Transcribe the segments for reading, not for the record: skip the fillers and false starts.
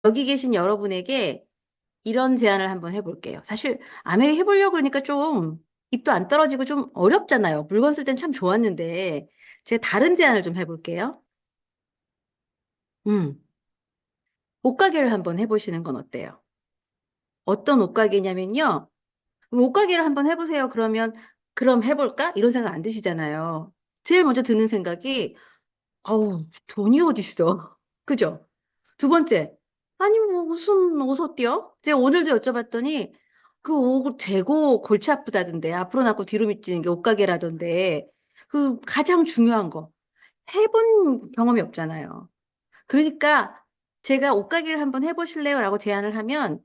여기 계신 여러분에게 이런 제안을 한번 해볼게요. 사실 아메 해보려고 그러니까 좀 입도 안 떨어지고 좀 어렵잖아요. 물건 쓸 땐 참 좋았는데 제가 다른 제안을 좀 해볼게요. 음, 옷가게를 한번 해보시는 건 어때요? 어떤 옷가게냐면요. 옷가게를 한번 해보세요. 그러면 그럼 해볼까? 이런 생각 안 드시잖아요. 제일 먼저 드는 생각이 아우 돈이 어딨어. 그죠? 두 번째, 아니, 뭐, 무슨 옷을 띄어? 제가 오늘도 여쭤봤더니, 그 옷 재고 골치 아프다던데, 앞으로 낳고 뒤로 미치는 게 옷가게라던데, 그 가장 중요한 거, 해본 경험이 없잖아요. 그러니까 제가 옷가게를 한번 해보실래요? 라고 제안을 하면,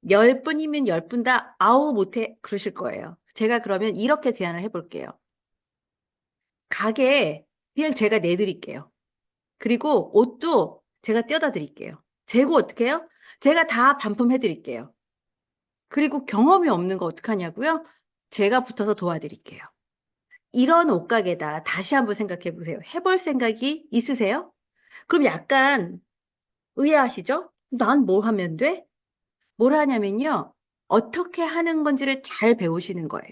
10분이면 10분 다, 아우, 못해. 그러실 거예요. 제가 그러면 이렇게 제안을 해볼게요. 가게에 그냥 제가 내드릴게요. 그리고 옷도 제가 떼어다 드릴게요. 재고 어떻게 해요? 제가 다 반품해 드릴게요. 그리고 경험이 없는 거 어떡하냐고요? 제가 붙어서 도와드릴게요. 이런 옷가게다. 다시 한번 생각해 보세요. 해볼 생각이 있으세요? 그럼 약간 의아하시죠? 난 뭐 하면 돼? 뭘 하냐면요. 어떻게 하는 건지를 잘 배우시는 거예요.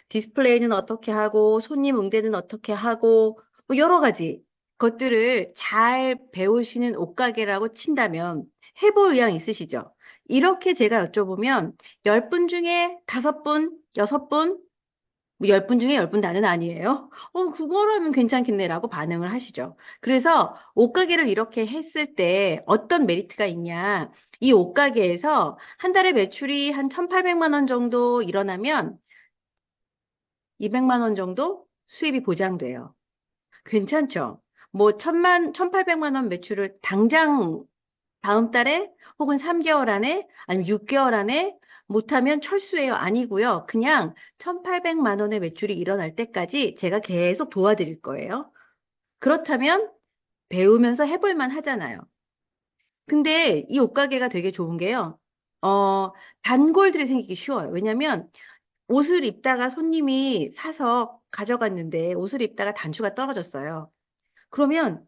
디스플레이는 어떻게 하고, 손님 응대는 어떻게 하고, 뭐 여러 가지 것들을 잘 배우시는 옷가게라고 친다면 해볼 의향 있으시죠? 이렇게 제가 여쭤보면 10분 중에 5분, 6분, 뭐 10분 중에 10분 다는 아니에요. 그거라면 괜찮겠네라고 반응을 하시죠. 그래서 옷가게를 이렇게 했을 때 어떤 메리트가 있냐. 이 옷가게에서 한 달에 매출이 한 1,800만 원 정도 일어나면 200만 원 정도 수입이 보장돼요. 괜찮죠? 뭐 1,800만 원 매출을 당장 다음 달에 혹은 3개월 안에 아니면 6개월 안에 못하면 철수예요. 아니고요. 그냥 1,800만 원의 매출이 일어날 때까지 제가 계속 도와드릴 거예요. 그렇다면 배우면서 해볼 만 하잖아요. 근데 이 옷가게가 되게 좋은 게요. 어, 단골들이 생기기 쉬워요. 왜냐면 옷을 입다가 손님이 사서 가져갔는데 옷을 입다가 단추가 떨어졌어요. 그러면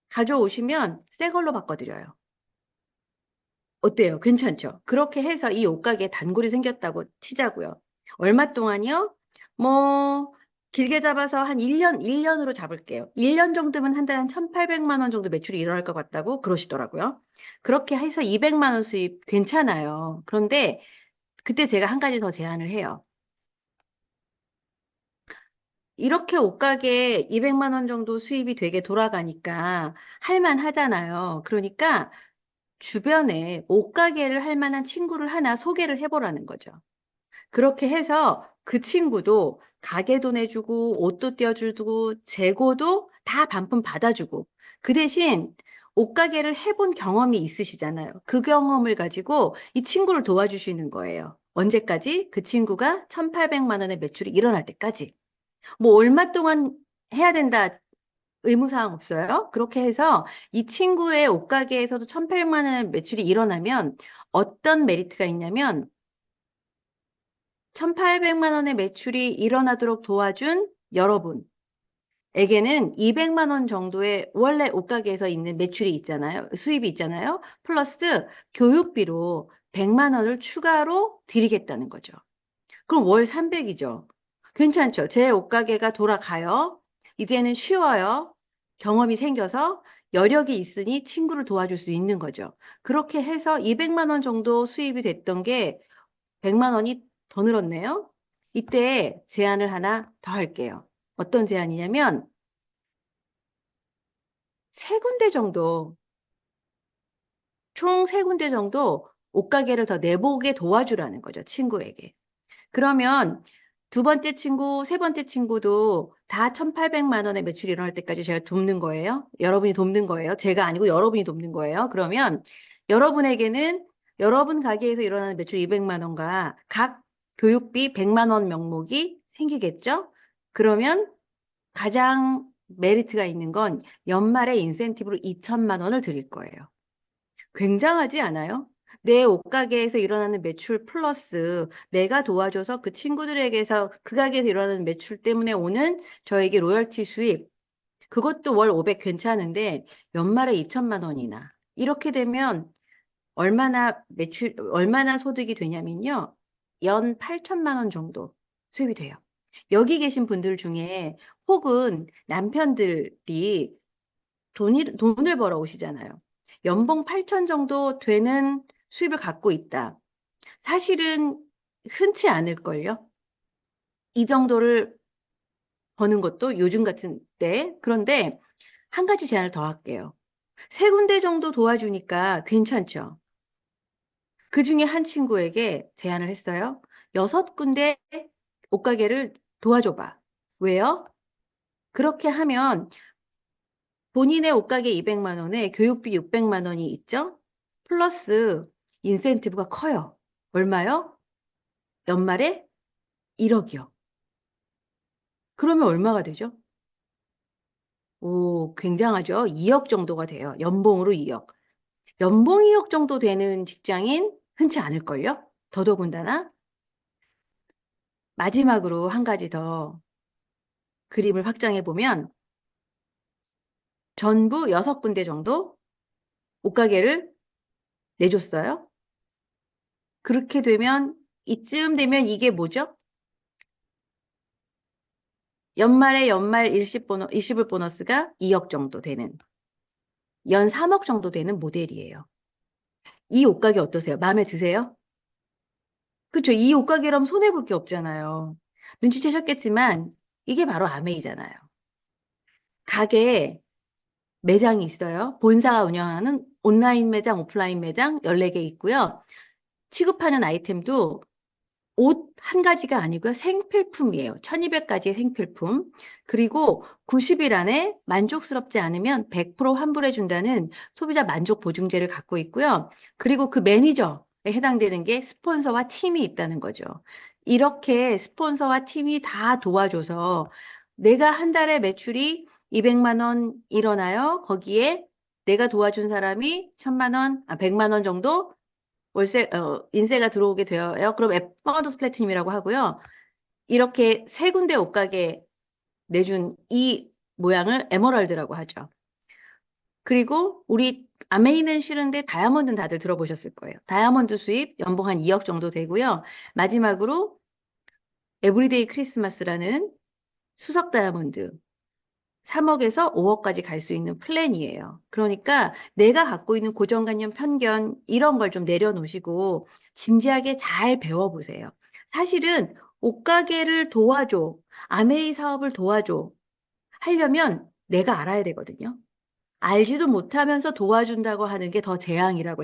가져오시면 새 걸로 바꿔드려요. 어때요? 괜찮죠? 그렇게 해서 이 옷가게에 단골이 생겼다고 치자고요. 얼마 동안이요? 뭐, 길게 잡아서 한 1년으로 잡을게요. 1년 정도면 한 달에 한 1,800만 원 정도 매출이 일어날 것 같다고 그러시더라고요. 그렇게 해서 200만 원 수입 괜찮아요. 그런데 그때 제가 한 가지 더 제안을 해요. 이렇게 옷가게 200만 원 정도 수입이 되게 돌아가니까 할만 하잖아요. 그러니까 주변에 옷가게를 할 만한 친구를 하나 소개를 해보라는 거죠. 그렇게 해서 그 친구도 가게도 내주고 옷도 떼어주고 재고도 다 반품 받아주고 그 대신 옷가게를 해본 경험이 있으시잖아요. 그 경험을 가지고 이 친구를 도와주시는 거예요. 언제까지? 그 친구가 1,800만 원의 매출이 일어날 때까지. 뭐 얼마 동안 해야 된다 의무사항 없어요. 그렇게 해서 이 친구의 옷가게에서도 1,800만 원의 매출이 일어나면 어떤 메리트가 있냐면 1,800만 원의 매출이 일어나도록 도와준 여러분에게는 200만 원 정도의 원래 옷가게에서 있는 매출이 있잖아요. 수입이 있잖아요. 플러스 교육비로 100만 원을 추가로 드리겠다는 거죠. 그럼 월 300이죠. 괜찮죠? 제 옷가게가 돌아가요. 이제는 쉬워요. 경험이 생겨서 여력이 있으니 친구를 도와줄 수 있는 거죠. 그렇게 해서 200만 원 정도 수입이 됐던 게 100만 원이 더 늘었네요. 이때 제안을 하나 더 할게요. 어떤 제안이냐면 세 군데 정도, 총 세 군데 정도 옷가게를 더 내보게 도와주라는 거죠. 친구에게. 그러면 두 번째 친구, 세 번째 친구도 다 1,800만 원의 매출이 일어날 때까지 제가 돕는 거예요. 여러분이 돕는 거예요. 제가 아니고 여러분이 돕는 거예요. 그러면 여러분에게는 여러분 가게에서 일어나는 매출 200만 원과 각 교육비 100만 원 명목이 생기겠죠? 그러면 가장 메리트가 있는 건 연말에 인센티브로 2천만 원을 드릴 거예요. 굉장하지 않아요? 내 옷가게에서 일어나는 매출 플러스 내가 도와줘서 그 친구들에게서 그 가게에서 일어나는 매출 때문에 오는 저에게 로열티 수입, 그것도 월 500 괜찮은데 연말에 2천만 원이나. 이렇게 되면 얼마나 소득이 되냐면요. 연 8천만 원 정도 수입이 돼요. 여기 계신 분들 중에 혹은 남편들이 돈을 벌어 오시잖아요. 연봉 8천 정도 되는 수입을 갖고 있다. 사실은 흔치 않을걸요. 이 정도를 버는 것도 요즘 같은 때. 그런데 한 가지 제안을 더 할게요. 세 군데 정도 도와주니까 괜찮죠. 그 중에 한 친구에게 제안을 했어요. 여섯 군데 옷가게를 도와줘봐. 왜요? 그렇게 하면 본인의 옷가게 200만 원에 교육비 600만 원이 있죠? 플러스 인센티브가 커요. 얼마요? 연말에 1억이요. 그러면 얼마가 되죠? 오, 굉장하죠? 2억 정도가 돼요. 연봉으로 2억. 연봉 2억 정도 되는 직장인 흔치 않을걸요? 더더군다나. 마지막으로 한 가지 더 그림을 확장해 보면 전부 6군데 정도 옷가게를 내줬어요. 그렇게 되면 이쯤 되면 이게 뭐죠? 연말에 연말 일시불 보너스가 2억 정도 되는 연 3억 정도 되는 모델이에요. 이 옷가게 어떠세요? 마음에 드세요? 그렇죠. 이 옷가게라면 손해볼 게 없잖아요. 눈치채셨겠지만 이게 바로 아메이잖아요. 가게에 매장이 있어요. 본사가 운영하는 온라인 매장, 오프라인 매장 14개 있고요. 취급하는 아이템도 옷 한 가지가 아니고요. 생필품이에요. 1200가지의 생필품. 그리고 90일 안에 만족스럽지 않으면 100% 환불해준다는 소비자 만족 보증제를 갖고 있고요. 그리고 그 매니저에 해당되는 게 스폰서와 팀이 있다는 거죠. 이렇게 스폰서와 팀이 다 도와줘서 내가 한 달에 매출이 200만 원 일어나요. 거기에 내가 도와준 사람이 1000만 원, 100만 원 정도 인세가 들어오게 되어요. 그럼 파운더스 플래티늄이라고 하고요. 이렇게 세 군데 옷가게 내준 이 모양을 에메랄드라고 하죠. 그리고 우리 아메이는 싫은데 다이아몬드는 다들 들어보셨을 거예요. 다이아몬드 수입 연봉 한 2억 정도 되고요. 마지막으로 에브리데이 크리스마스라는 수석 다이아몬드 3억에서 5억까지 갈 수 있는 플랜이에요. 그러니까 내가 갖고 있는 고정관념, 편견 이런 걸 좀 내려놓으시고 진지하게 잘 배워보세요. 사실은 옷가게를 도와줘, 아메이 사업을 도와줘 하려면 내가 알아야 되거든요. 알지도 못하면서 도와준다고 하는 게 더 재앙이라고